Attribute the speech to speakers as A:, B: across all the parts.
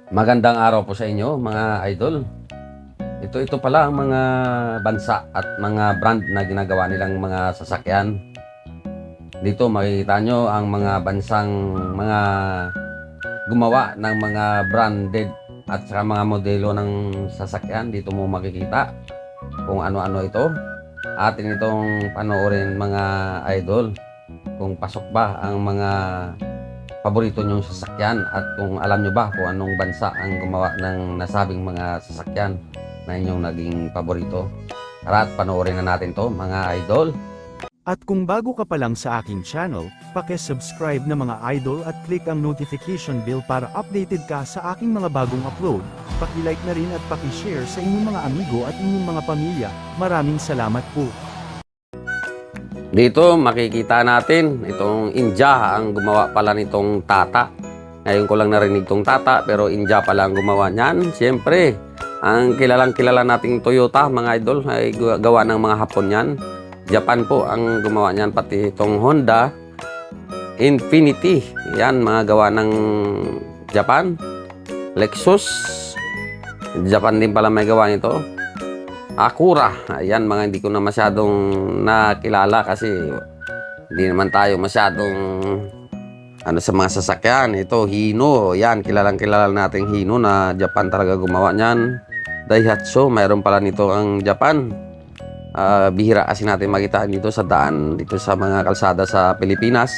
A: Magandang araw po sa inyo mga idol. Ito pala ang mga bansa at mga brand na ginagawa nilang mga sasakyan. Dito makikita nyo ang mga bansang mga gumawa ng mga branded at saka mga modelo ng sasakyan. Dito mo makikita kung ano-ano ito. Atin itong panoorin mga idol kung pasok ba ang mga paborito nyong sasakyan at kung alam nyo ba kung anong bansa ang gumawa ng nasabing mga sasakyan na inyong naging paborito. Tara at panoorin na natin to mga idol.
B: At kung bago ka pa lang sa aking channel, paki-subscribe na mga idol at click ang notification bell para updated ka sa aking mga bagong upload. Paki-like na rin at paki-share sa inyong mga amigo at inyong mga pamilya. Maraming salamat po.
A: Dito makikita natin itong India ang gumawa pala nitong Tata. Ngayon ko lang narinig itong Tata pero India pala ang gumawa niyan. Siyempre, ang kilalang kilala nating Toyota mga idol ay gawa ng mga Hapon yan. Japan po ang gumawa niyan, pati itong Honda Infinity, yan mga gawa ng Japan. Lexus, Japan din pala may gawa nito. Acura, ayan mga hindi ko na masyadong nakilala kasi hindi naman tayo masyadong sa mga sasakyan. Ito Hino, yan kilalang kilala nating Hino na Japan talaga gumawa niyan. Daihatsu, mayroon pala nito ang Japan. Bihira kasi natin makita dito sa daan, dito sa mga kalsada sa Pilipinas.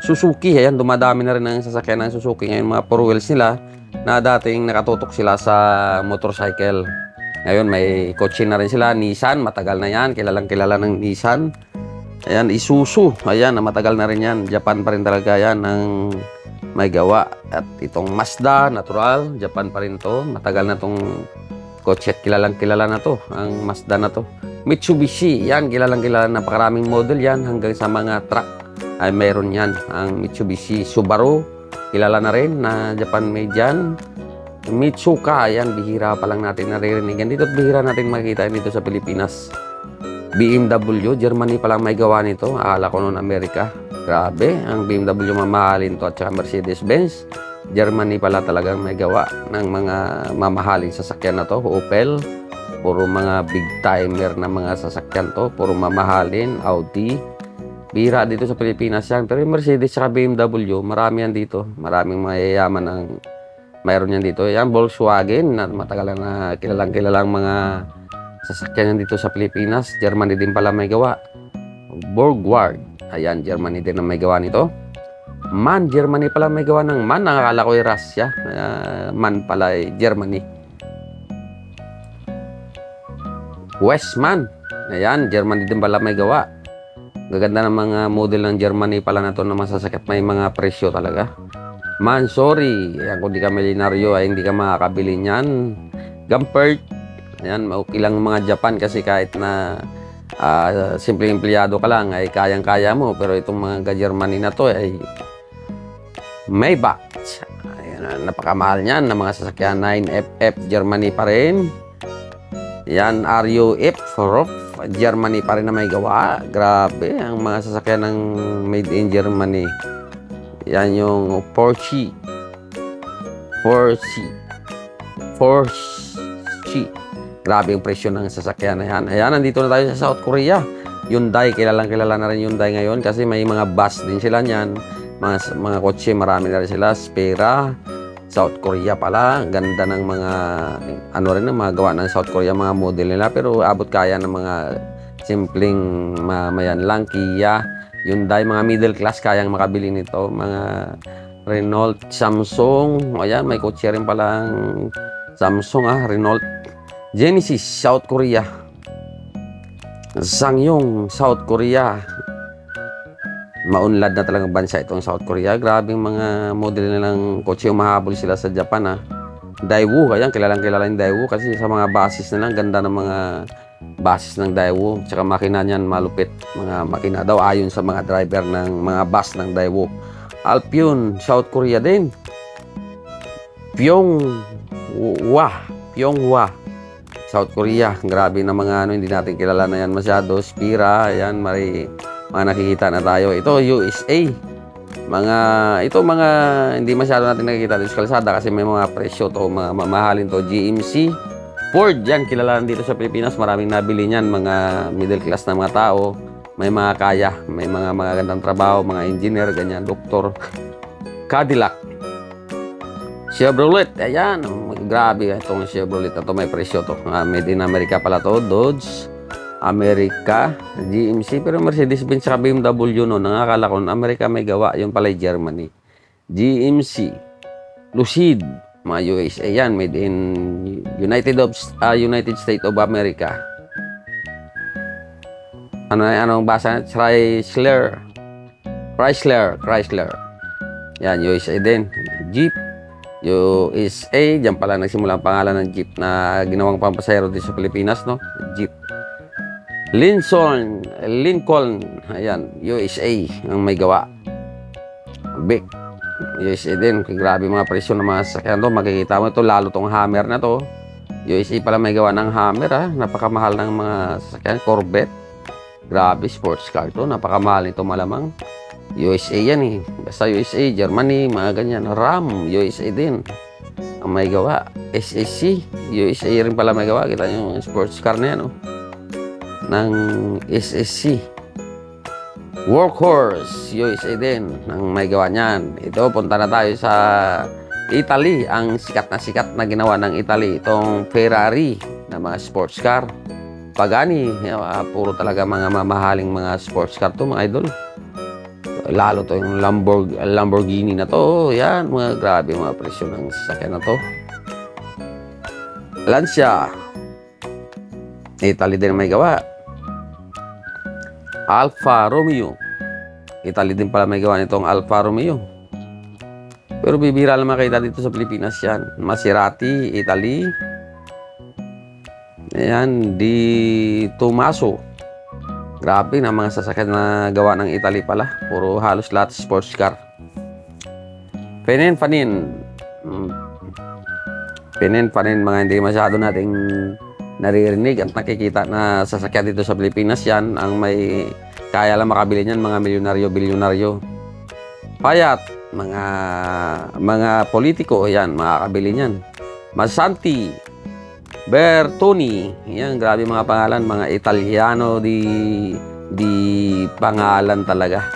A: Suzuki, ayan, dumadami na rin ang sasakyan ng Suzuki ngayon, mga 4 wheels nila na dating nakatutok sila sa motorcycle. Ngayon may kotse na rin sila. Nissan, matagal na yan, kilalang kilala ng Nissan. Ayan, Isuzu, ayan, matagal na rin yan. Japan pa rin talaga yan ang may gawa. At itong Mazda, natural, Japan pa rin to. Matagal na tong kotse at kilalang kilala na to, ang Mazda na to. Mitsubishi, yan, kilalang kilala, napakaraming model yan, hanggang sa mga truck ay mayroon yan. Ang Mitsubishi. Subaru, kilala na rin na Japan made yan. Mitsuka, yan, bihira pa lang natin naririnig yan dito at bihira natin makikita dito sa Pilipinas. BMW, Germany pa lang may gawa nito, akala ko noon Amerika. Grabe, ang BMW mamahalin to, at saka Mercedes-Benz, Germany pala talagang may gawa ng mga mamahaling sasakyan na to. Opel, puro mga big timer na mga sasakyan to, puro mamahalin. Audi, bihira dito sa Pilipinas yan. Pero yung Mercedes at BMW, marami yan dito, maraming mayayaman ang mayroon yan dito. Yan, Volkswagen, na matagal na kilalang mga sasakyan yan dito sa Pilipinas. Germany din pala may gawa. Borgward, ayan, Germany din na may gawa nito. MAN, Germany pala may gawa ng MAN. Nakakala ko yung Russia. MAN pala ay Germany. Westman, ayan, Germany din pala may gawa. Gaganda ng mga model ng Germany pala na to na masasakit. May mga presyo talaga. Man, sorry. Ayan, kung di ka milyonaryo ay hindi ka makakabili niyan. Gumpert. Ayan, okay lang mga Japan kasi kahit na simpleng empleyado ka lang ay kayang-kaya mo. Pero itong mga Germany na to ay Maybach. Ayan, napakamahal niyan ng mga sasakyan. 9FF, Germany pa rin. Ayan, RUF, Germany pa rin na may gawa. Grabe, ang mga sasakyan ng made in Germany. Yan yung Porsche. Grabe yung presyo ng sasakyan na yan. Ayan, nandito na tayo sa South Korea. Hyundai, kilalang kilala na rin Hyundai ngayon kasi may mga bus din sila niyan. Mga kotse, marami na rin sila. Spera, South Korea pala. Ganda ng mga rin ng mga gawa ng South Korea, mga model nila. Pero abot kaya ng mga simpleng mamayan lang. Kia, Hyundai, mga middle class kayang makabili nito. Mga Renault, Samsung. Ayan, may kotse rin palang Samsung, Renault. Genesis, South Korea. Sangyong, South Korea. Maunlad na talagang bansa itong South Korea. Grabing mga model nilang kotse, umahabol sila sa Japan. Daewoo, ayan, kilalang kilala yung Daewoo kasi sa mga basis na lang, ganda ng mga basis ng Daewoo. Tsaka makina niyan malupit. Mga makina daw ayon sa mga driver ng mga bus ng Daewoo. Alpine, South Korea din. Pyeonghwa, South Korea. Grabe na mga hindi natin kilala na yan masyado. Spira, ayan, mga nakikita na tayo. Ito, USA. Mga hindi masyado natin nakikita dito sa kalsada kasi may mga presyo to, mga mamahalin to. GMC, Ford, yan, kilala dito sa Pilipinas. Maraming nabili niyan, mga middle class na mga tao. May mga kaya, may mga magagandang trabaho, mga engineer, ganyan, doktor. Cadillac, Chevrolet, ayan, grabe itong Chevrolet na to, may presyo to. Made in America pala to, Dodge, America, GMC, pero Mercedes-Benz sa BMW no, nakakala ko, Amerika may gawa, yung pala Germany. GMC, Lucid, mga USA yan, made in United States of America. Anong basa? Chrysler. Yan, USA din. Jeep, USA. Diyan pala nagsimula ang pangalan ng Jeep na ginawang pampasahero dito sa Pilipinas, no? Jeep. Lincoln. Ayan, USA ang may gawa. Big. USA din. Grabe mga presyo ng mga sasakyan to. Makikita mo ito, lalo tong Hammer na to. USA pala may gawa ng Hammer, ha? Napakamahal ng mga sasakyan. Corvette. Grabe, sports car to. Napakamahal nito malamang. USA yan eh. Basta USA, Germany, mga ganyan. Ram, USA din. Ang may gawa. SSC, USA rin pala may gawa. Kita nyo yung sports car na yan, oh. Ng SSC. Workhorse, USA din. Ang may gawa niyan. Ito, punta na tayo sa Italy. Ang sikat na ginawa ng Italy. Itong Ferrari na mga sports car. Pagani, puro talaga mga mamahaling mga sports car to, mga idol. Lalo to yung Lamborghini na to. Yan, mga grabe mga presyo ng sasakyan na to. Lancia, Italy din may gawa. Alfa Romeo, Italy din pala may gawa nitong Alfa Romeo. Pero bibira lang makita dito sa Pilipinas yan. Maserati, Italy. Ayan, Di Tomaso. Grabe na mga sasakyan na gawa ng Italy pala. Puro halos lahat sports car. Pininfarina, mga hindi masyado nating naririnig at nakikita na sasakyan dito sa Pilipinas. Yan ang may kaya lang makabili niyan, mga milyonaryo, bilyonaryo. Payat, mga politiko, yan, makakabili niyan. Masanti, Bertoni, yan, grabe mga pangalan, mga Italiano di pangalan talaga.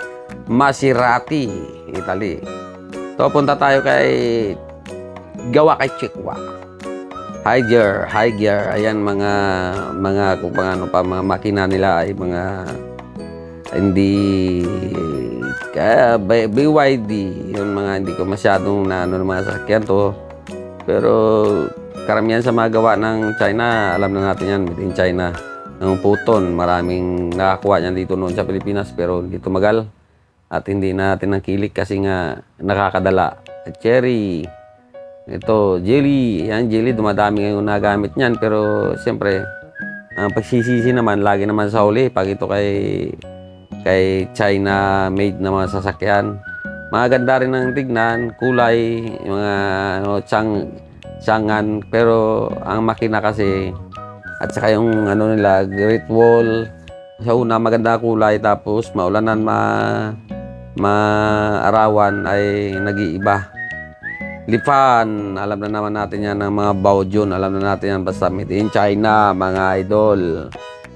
A: Maserati, Italy. So, punta tayo gawa kay Chikwa. High gear, ayan, mga kung paano pa, mga makina nila ay mga hindi BYD, yung mga hindi ko masyadong ng mga sasakyan to. Pero karamihan sa mga gawa ng China, alam na natin yan, made in China. Ng Puton, maraming nakakuha niyan dito noon sa Pilipinas, pero hindi tumagal. At hindi natin nakilik kasi nga nakakadala. Cherry, ito, jelly. Yan, jelly, dumadami ngayon nagamit niyan. Pero siyempre, ang pagsisisi naman, lagi naman sa huli. Pag ito kay China made na mga sasakyan. Maganda rin ang tignan, kulay, mga tsangan, pero ang makina kasi at saka yung nila Great Wall sa una maganda kulay, tapos maulanan, maarawan ay nag-iiba. Lifan, alam na naman natin yan, ng mga Baojun, alam na natin yan, basta made in China, mga idol,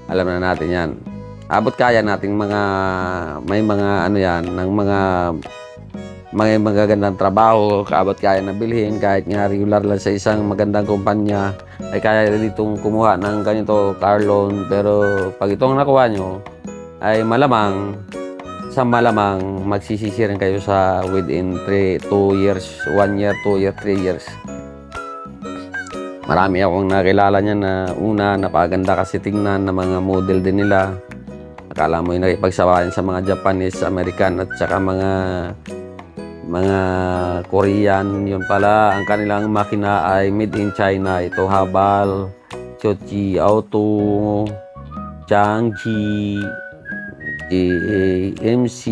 A: alam na natin yan. Abot kaya nating may mga yan, ng mga magagandang trabaho, kaabot kaya na bilhin, kahit nga regular lang sa isang magandang kumpanya, ay kaya ditong kumuha ng ganito car loan. Pero pag itong nakuha nyo, ay malamang magsisisi rin kayo sa within 2 years, 1 year, 2 years, 3 years. Marami akong nakilala niya na una, napaganda kasi tingnan, na mga model din nila. Akala mo yung nakipagsabayan sa mga Japanese, American, at saka mga Korean. Yun pala, ang kanilang makina ay made in China. Ito Habal, Chochi Auto, Changji, MC,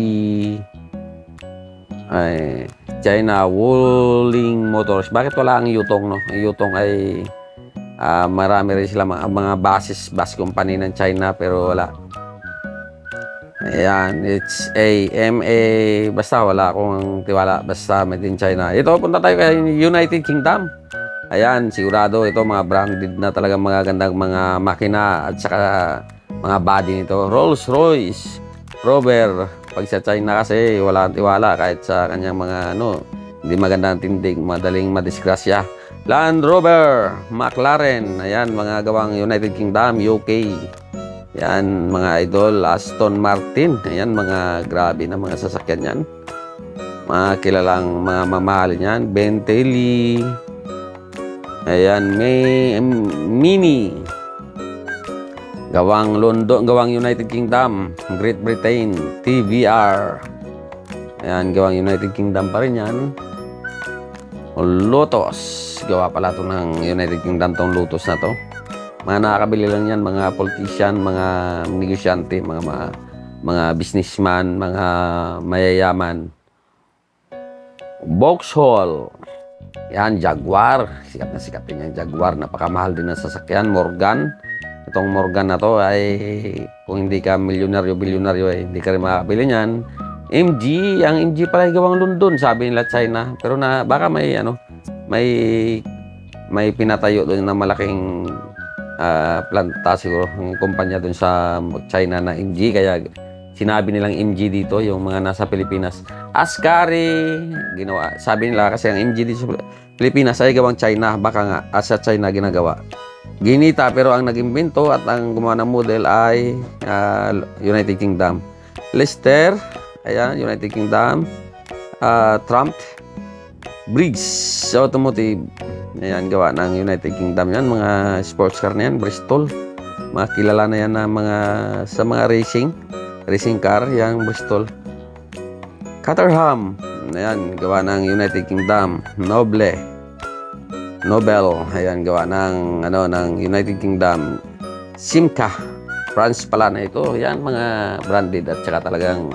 A: ay China Wuling Motors. Bakit wala ang Yutong, no? Ang Yutong ay marami rin sila mga bus company ng China, pero wala. Ayan, it's AMA. Basta wala akong tiwala. Basta made in China. Ito, punta tayo kay United Kingdom. Ayan, sigurado ito mga branded na talaga mga gandang mga makina at saka mga body nito. Rolls-Royce, Rover. Pag sa China kasi wala kang tiwala kahit sa kanyang mga hindi magandang tindig, madaling madisgrasya. Land Rover, McLaren. Ayan, mga gawang United Kingdom, UK. Yan, mga idol, Aston Martin. Ayan, mga grabe na mga sasakyan yan. Mga kilalang mga mamahal yan. Bentley. Ayan, may Mini. Gawang London, gawang United Kingdom. Great Britain. TVR. Ayan, gawang United Kingdom pa rin yan. Lotus. Gawa pala ito ng United Kingdom tong Lotus na to. Mga nakakabili lang yan, mga politician, mga negosyante, mga businessman, mga mayayaman. Vauxhall. Yan, Jaguar. Sikat na sikat din yung Jaguar. Napakamahal din ang sasakyan. Morgan. Itong Morgan na to ay kung hindi ka milyonaryo, bilyonaryo ay hindi ka rin makakabili niyan. MG. Ang MG pala ay gawang London. Sabi nila China. Pero baka may pinatayo doon na malaking planta siguro ang kumpanya dun sa China na MG, kaya sinabi nilang MG dito yung mga nasa Pilipinas. Ascari ginawa, sabi nila kasi ang MG dito sa Pilipinas ay gawang China, baka nga sa China ginagawa. Ginita, pero ang nag-imbento at ang gumawa ng model ay United Kingdom. Leicester, ayan, United Kingdom. Trump Briggs Automotive. Ayan, gawa ng United Kingdom yan. Mga sports car na yan, Bristol. Mga kilala na yan na sa mga racing car, yan, Bristol. Caterham. Ayan, gawa ng United Kingdom. Nobel. Ayan, gawa ng United Kingdom. Simca. France pala na ito. Yan, mga branded at saka talagang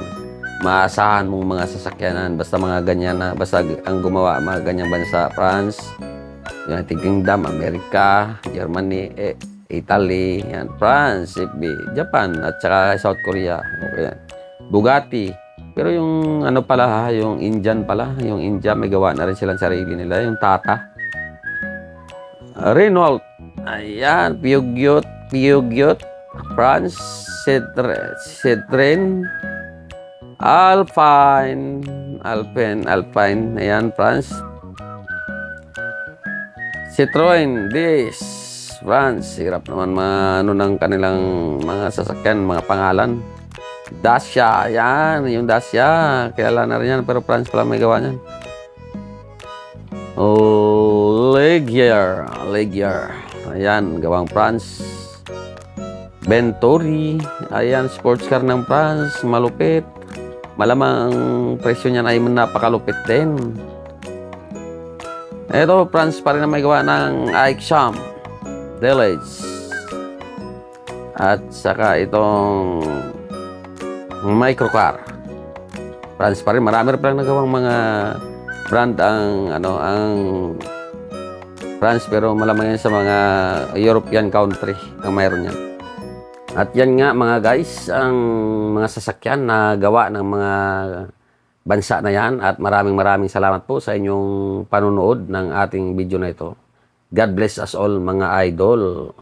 A: maasahan mong mga sasakyanan. Basta mga ganyan na, basta ang gumawa, mga ganyang bansa. France, United Kingdom, Amerika, Germany, Italy, yan, France, Japan, at saka South Korea. Okay. Bugatti. Pero yung pala, yung Indian pala, yung India, may gawa na rin silang sarili nila, yung Tata. Renault. Ayan, Peugeot, France, Citroën, Alpine, ayan, France. Citroën, France. Hirap naman ng kanilang mga sasakyan, mga pangalan. Dacia, yan, yung Dacia. Kilala na rin yan, pero France pala may gawa niyan. Legier. Ayan, gawang France. Venturi. Ayan, sports car ng France. Malupit. Malamang presyo niyan ay napakalupit din. Ito, France pa rin na may gawa ng Aixam, Delage. At saka itong microcar. France pa rin. Marami rin palang nagawang mga brand ang France, pero malamang yan sa mga European country ang mayroon yan. At yan nga mga guys, ang mga sasakyan na gawa ng mga bansa na yan, at maraming salamat po sa inyong panunood ng ating video na ito. God bless us all mga idol.